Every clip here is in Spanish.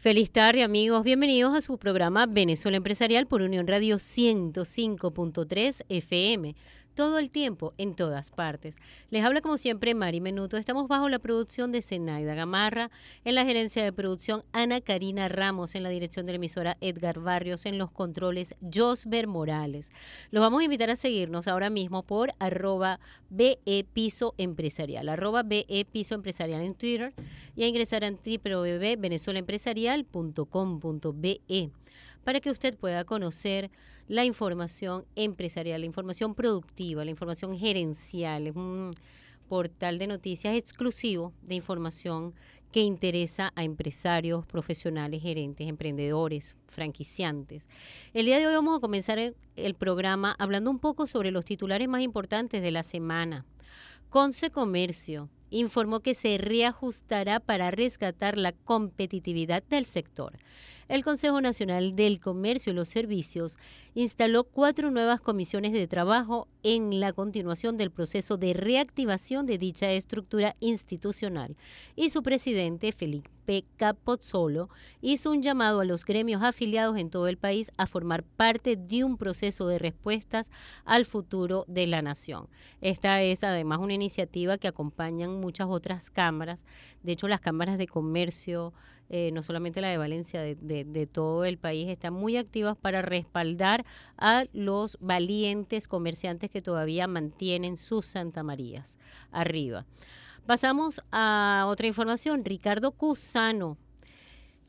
Feliz tarde, amigos. Bienvenidos a su programa Venezuela Empresarial por Unión Radio 105.3 FM. Todo el tiempo, en todas partes. Les habla como siempre Mari Menuto. Estamos bajo la producción de Zenaida Gamarra, en la gerencia de producción Ana Karina Ramos, en la dirección de la emisora Edgar Barrios, en los controles Josber Morales. Los vamos a invitar a seguirnos ahora mismo por @BE Piso Empresarial, @BE Piso Empresarial en Twitter, y a ingresar a www.venezuelaempresarial.com.be para que usted pueda conocer la información empresarial, la información productiva, la información gerencial. Es un portal de noticias exclusivo de información que interesa a empresarios, profesionales, gerentes, emprendedores, franquiciantes. El día de hoy vamos a comenzar el programa hablando un poco sobre los titulares más importantes de la semana. Conce Comercio informó que se reajustará para rescatar la competitividad del sector. El Consejo Nacional del Comercio y los Servicios instaló 4 nuevas comisiones de trabajo en la continuación del proceso de reactivación de dicha estructura institucional, y su presidente, Felipe Capozzolo, hizo un llamado a los gremios afiliados en todo el país a formar parte de un proceso de respuestas al futuro de la nación. Esta es además una iniciativa que acompañan muchas otras cámaras. De hecho, las cámaras de comercio, no solamente la de Valencia, de todo el país, están muy activas para respaldar a los valientes comerciantes que todavía mantienen sus Santa Marías arriba. Pasamos a otra información. Ricardo Cusano: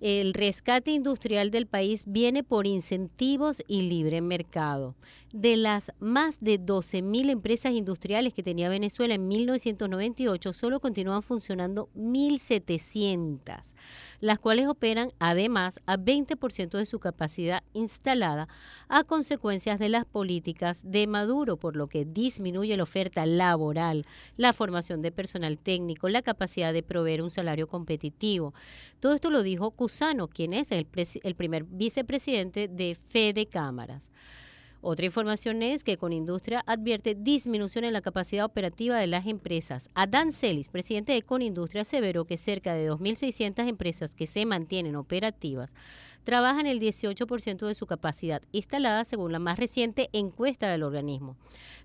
el rescate industrial del país viene por incentivos y libre mercado. De las más de 12.000 empresas industriales que tenía Venezuela en 1998, solo continúan funcionando 1.700, las cuales operan además a 20% de su capacidad instalada a consecuencias de las políticas de Maduro, por lo que disminuye la oferta laboral, la formación de personal técnico, la capacidad de proveer un salario competitivo. Todo esto lo dijo Cusano, quien es el primer vicepresidente de Fede Cámaras. Otra información es que Conindustria advierte disminución en la capacidad operativa de las empresas. Adán Celis, presidente de Conindustria, aseveró que cerca de 2.600 empresas que se mantienen operativas trabajan el 18% de su capacidad instalada, según la más reciente encuesta del organismo,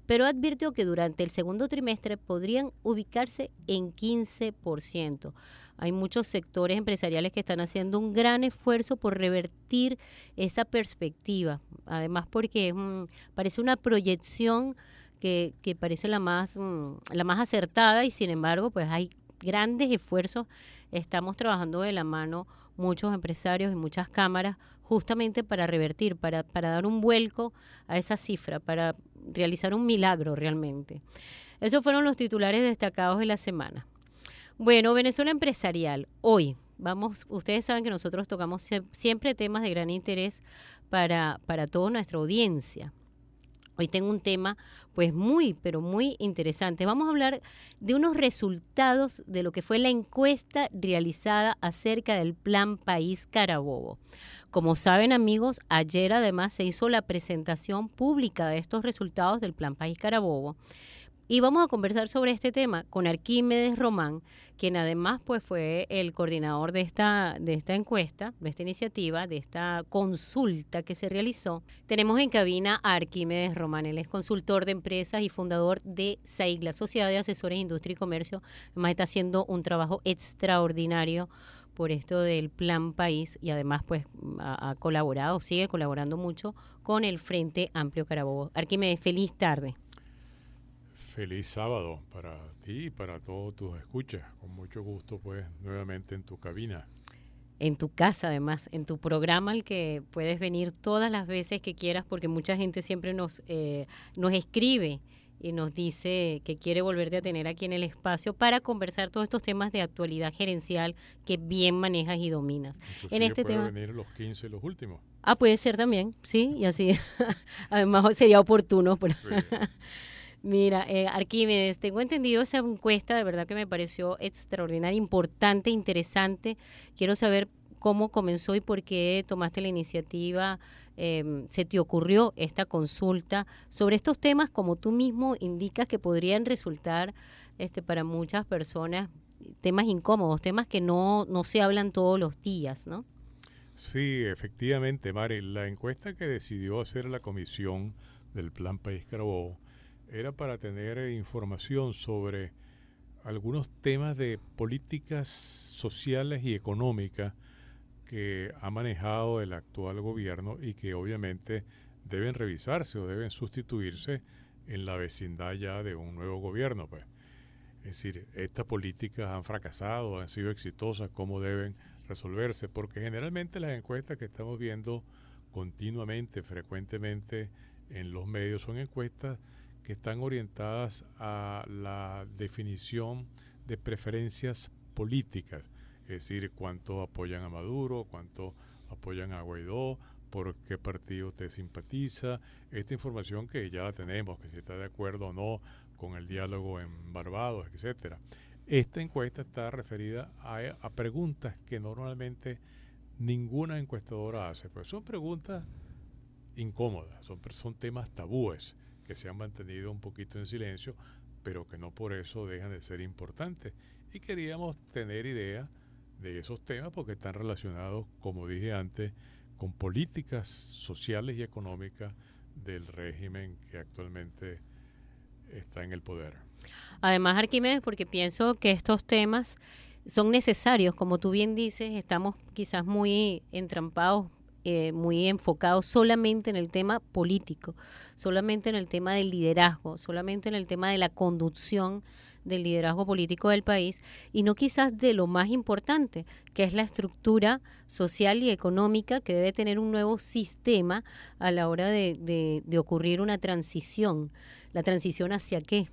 pero advirtió que durante el segundo trimestre podrían ubicarse en 15%. Hay muchos sectores empresariales que están haciendo un gran esfuerzo por revertir esa perspectiva, además porque parece una proyección que parece la más acertada, y sin embargo pues hay grandes esfuerzos. Estamos trabajando de la mano muchos empresarios y muchas cámaras justamente para revertir, para dar un vuelco a esa cifra, para realizar un milagro realmente. Esos fueron los titulares destacados de la semana. Bueno, Venezuela Empresarial, hoy ustedes saben que nosotros tocamos siempre temas de gran interés para toda nuestra audiencia. Hoy tengo un tema pues pero muy interesante. Vamos a hablar de unos resultados de lo que fue la encuesta realizada acerca del Plan País Carabobo. Como saben, amigos, ayer además se hizo la presentación pública de estos resultados del Plan País Carabobo. Y vamos a conversar sobre este tema con Arquímedes Román, quien además pues fue el coordinador de esta encuesta, de esta iniciativa, de esta consulta que se realizó. Tenemos en cabina a Arquímedes Román. Él es consultor de empresas y fundador de SAIC, Sociedad de Asesores de Industria y Comercio. Además está haciendo un trabajo extraordinario por esto del Plan País, y además pues ha colaborado, sigue colaborando mucho con el Frente Amplio Carabobo. Arquímedes, feliz tarde. Feliz sábado para ti y para todos tus escuchas. Con mucho gusto, pues, nuevamente en tu cabina. En tu casa, además, en tu programa, al que puedes venir todas las veces que quieras, porque mucha gente siempre nos escribe y nos dice que quiere volverte a tener aquí en el espacio para conversar todos estos temas de actualidad gerencial que bien manejas y dominas. Inclusive En este puede tema venir los 15 los últimos. puede ser también, sí, y así además sería oportuno. Pero Sí. Mira, Arquímedes, tengo entendido esa encuesta, de verdad que me pareció extraordinaria, importante, interesante. Quiero saber cómo comenzó y por qué tomaste la iniciativa, se te ocurrió esta consulta sobre estos temas, como tú mismo indicas, que podrían resultar para muchas personas temas incómodos, temas que no se hablan todos los días, ¿no? Sí, efectivamente, Mari, la encuesta que decidió hacer la comisión del Plan País Carabobo era para tener información sobre algunos temas de políticas sociales y económicas que ha manejado el actual gobierno y que obviamente deben revisarse o deben sustituirse en la vecindad ya de un nuevo gobierno, pues. Es decir, estas políticas han fracasado, han sido exitosas, cómo deben resolverse, porque generalmente las encuestas que estamos viendo continuamente, frecuentemente en los medios son encuestas que están orientadas a la definición de preferencias políticas, es decir, cuánto apoyan a Maduro, cuánto apoyan a Guaidó, por qué partido usted simpatiza, esta información que ya la tenemos, que si está de acuerdo o no con el diálogo en Barbados, etcétera. Esta encuesta está referida a preguntas que normalmente ninguna encuestadora hace, pues son preguntas incómodas, son temas tabúes que se han mantenido un poquito en silencio, pero que no por eso dejan de ser importantes. Y queríamos tener idea de esos temas porque están relacionados, como dije antes, con políticas sociales y económicas del régimen que actualmente está en el poder. Además, Arquímedes, porque pienso que estos temas son necesarios, como tú bien dices, estamos quizás muy entrampados, muy enfocados solamente en el tema político, solamente en el tema del liderazgo, solamente en el tema de la conducción del liderazgo político del país y no quizás de lo más importante, que es la estructura social y económica que debe tener un nuevo sistema a la hora de ocurrir una transición. ¿La transición hacia qué?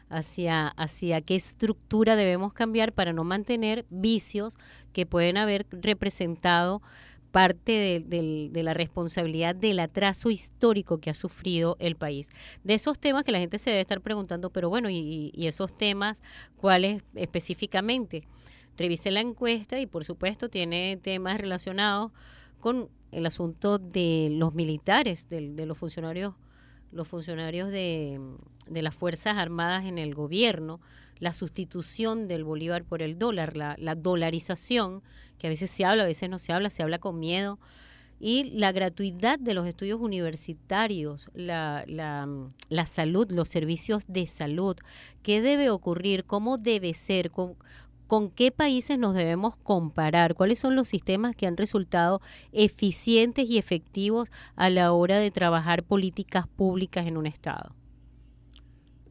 Hacia qué estructura debemos cambiar para no mantener vicios que pueden haber representado parte de la responsabilidad del atraso histórico que ha sufrido el país. De esos temas que la gente se debe estar preguntando, pero bueno, y esos temas, ¿cuáles específicamente? Revise la encuesta y por supuesto tiene temas relacionados con el asunto de los militares, de los funcionarios de las Fuerzas Armadas en el gobierno, la sustitución del bolívar por el dólar, la dolarización, que a veces se habla, a veces no se habla con miedo, y la gratuidad de los estudios universitarios, la salud, los servicios de salud, qué debe ocurrir, cómo debe ser, con qué países nos debemos comparar, cuáles son los sistemas que han resultado eficientes y efectivos a la hora de trabajar políticas públicas en un Estado.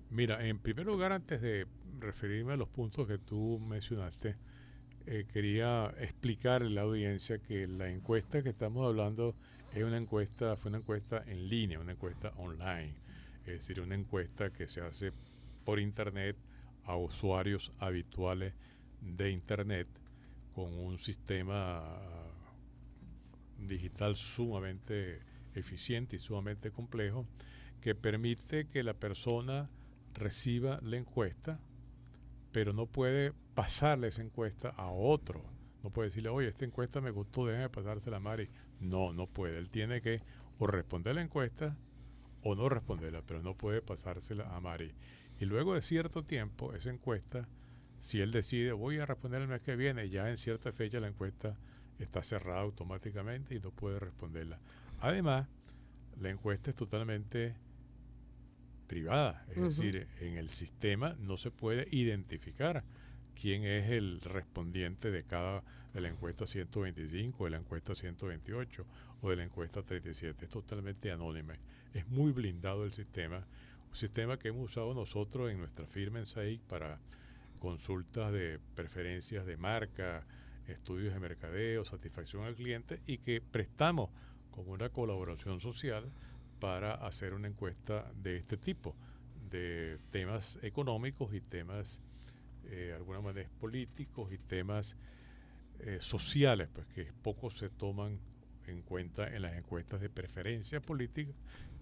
Mira, en primer lugar, antes de referirme a los puntos que tú mencionaste, quería explicarle a la audiencia que la encuesta que estamos hablando es una encuesta, fue una encuesta en línea, una encuesta online, es decir, una encuesta que se hace por internet a usuarios habituales de internet con un sistema digital sumamente eficiente y sumamente complejo que permite que la persona reciba la encuesta, pero no puede pasarle esa encuesta a otro. No puede decirle, oye, esta encuesta me gustó, déjame pasársela a Mari. No, no puede. Él tiene que o responder la encuesta o no responderla, pero no puede pasársela a Mari. Y luego de cierto tiempo, esa encuesta, si él decide, voy a responder el mes que viene, ya en cierta fecha la encuesta está cerrada automáticamente y no puede responderla. Además, la encuesta es totalmente privada, es decir, en el sistema no se puede identificar quién es el respondiente de la encuesta 125, de la encuesta 128 o de la encuesta 37. Es totalmente anónima. Es muy blindado el sistema, un sistema que hemos usado nosotros en nuestra firma en SAIC para consultas de preferencias de marca, estudios de mercadeo, satisfacción al cliente y que prestamos como una colaboración social para hacer una encuesta de este tipo, de temas económicos y temas, de alguna manera, políticos y temas sociales, pues que poco se toman en cuenta en las encuestas de preferencia política,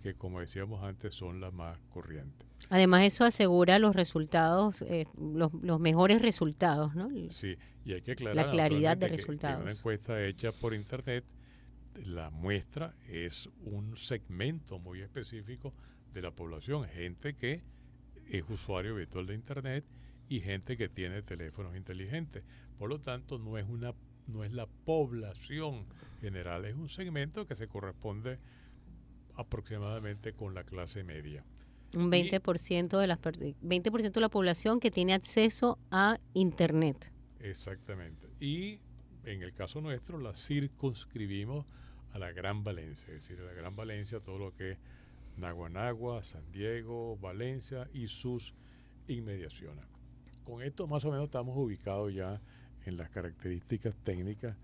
que como decíamos antes son las más corrientes. Además, eso asegura los resultados, los mejores resultados, ¿no? Sí, y hay que La aclarar claridad de naturalmente que en una resultados. encuesta hecha por internet, la muestra es un segmento muy específico de la población, gente que es usuario virtual de internet y gente que tiene teléfonos inteligentes. Por lo tanto, no es una no es la población general, es un segmento que se corresponde aproximadamente con la clase media. Un Y 20% de 20% de la población que tiene acceso a Internet. exactamente. Y en el caso nuestro la circunscribimos a la Gran Valencia, es decir, a la Gran Valencia, todo lo que es Naguanagua, San Diego, Valencia y sus inmediaciones. Con esto más o menos estamos ubicados ya en las características técnicas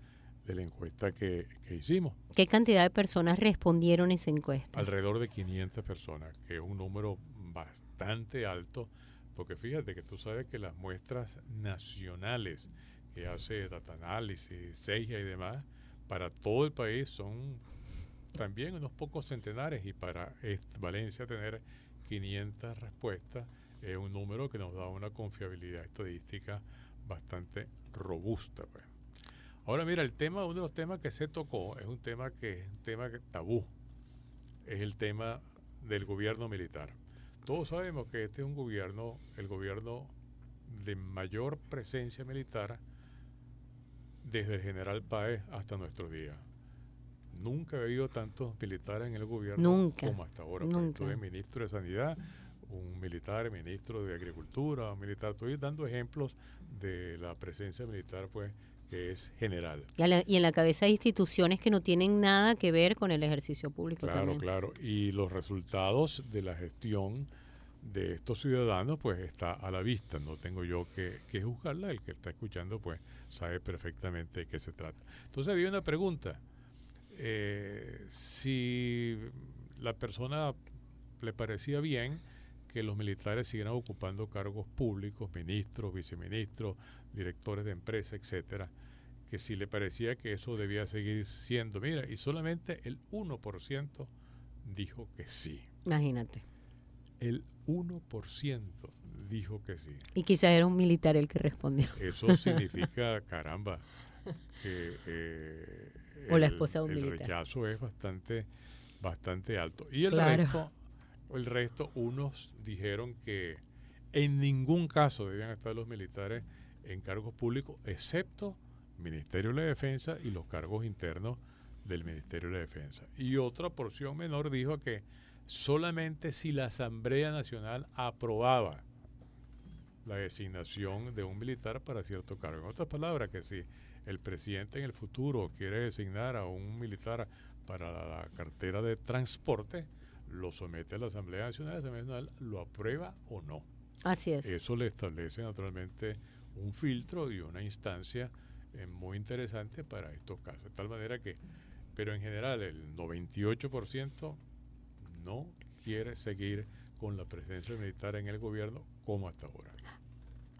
de la encuesta que hicimos. ¿Qué cantidad de personas respondieron esa encuesta? Alrededor de 500 personas, que es un número bastante alto, porque fíjate que tú sabes que las muestras nacionales que hace Data Analysis, CEIA y demás, para todo el país son también unos pocos centenares, y para Valencia tener 500 respuestas es un número que nos da una confiabilidad estadística bastante robusta, pues. Ahora mira, uno de los temas que se tocó es un tema que tabú, es el tema del gobierno militar. Todos sabemos que este es el gobierno de mayor presencia militar desde el general Páez hasta nuestros días. Nunca ha habido tantos militares en el gobierno como hasta ahora. Pues tuve ministro de Sanidad, un militar, ministro de Agricultura, un militar. Estoy dando ejemplos de la presencia militar, pues, que es general. Y en la cabeza de instituciones que no tienen nada que ver con el ejercicio público también. Claro. Y los resultados de la gestión de estos ciudadanos, pues, está a la vista. No tengo yo que juzgarla. El que está escuchando, pues, sabe perfectamente de qué se trata. Entonces había una pregunta. Si la persona le parecía bien que los militares siguieran ocupando cargos públicos, ministros, viceministros, directores de empresas, etcétera, que si le parecía que eso debía seguir siendo. Mira, y solamente el 1% dijo que sí. Imagínate. El 1% dijo que sí. Y quizás era un militar el que respondió. Eso significa, caramba, que o la esposa de un el militar. rechazo es bastante alto. Y el resto, unos dijeron que en ningún caso debían estar los militares en cargos públicos, excepto Ministerio de la Defensa y los cargos internos del Ministerio de la Defensa. Y otra porción menor dijo que solamente si la Asamblea Nacional aprobaba la designación de un militar para cierto cargo. En otras palabras, que si el presidente en el futuro quiere designar a un militar para la cartera de transporte, lo somete a la Asamblea Nacional, la Asamblea Nacional lo aprueba o no. Así es. Eso le establece naturalmente un filtro y una instancia muy interesante para estos casos. De tal manera que, pero en general el 98% no quiere seguir con la presencia militar en el gobierno como hasta ahora.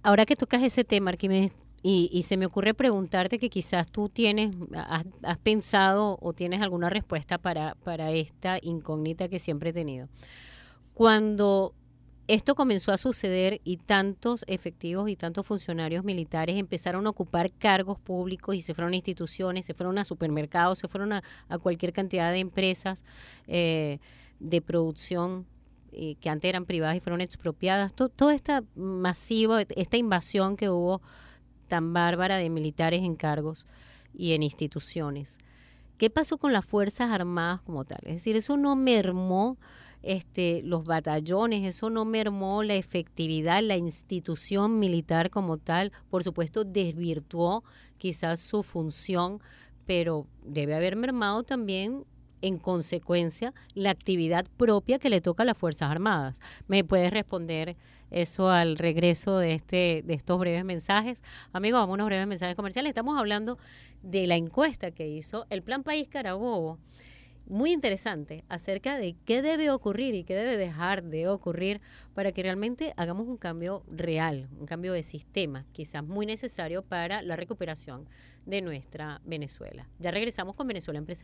Ahora que tocas ese tema, Arquímedes, y se me ocurre preguntarte que quizás tú has pensado o tienes alguna respuesta para esta incógnita que siempre he tenido. Cuando esto comenzó a suceder y tantos efectivos y tantos funcionarios militares empezaron a ocupar cargos públicos y se fueron a instituciones, se fueron a supermercados, se fueron a cualquier cantidad de empresas de producción que antes eran privadas y fueron expropiadas, toda esta masiva, esta invasión que hubo tan bárbara de militares en cargos y en instituciones. ¿Qué pasó con las Fuerzas Armadas como tal? Es decir, eso no mermó los batallones, eso no mermó la efectividad, la institución militar como tal. Por supuesto, desvirtuó quizás su función, pero debe haber mermado también en consecuencia la actividad propia que le toca a las Fuerzas Armadas. ¿Me puedes responder eso al regreso de estos breves mensajes? Amigos, vamos a unos breves mensajes comerciales. Estamos hablando de la encuesta que hizo el Plan País Carabobo. Muy interesante acerca de qué debe ocurrir y qué debe dejar de ocurrir para que realmente hagamos un cambio real, un cambio de sistema, quizás muy necesario para la recuperación de nuestra Venezuela. Ya regresamos con Venezuela Empresarial.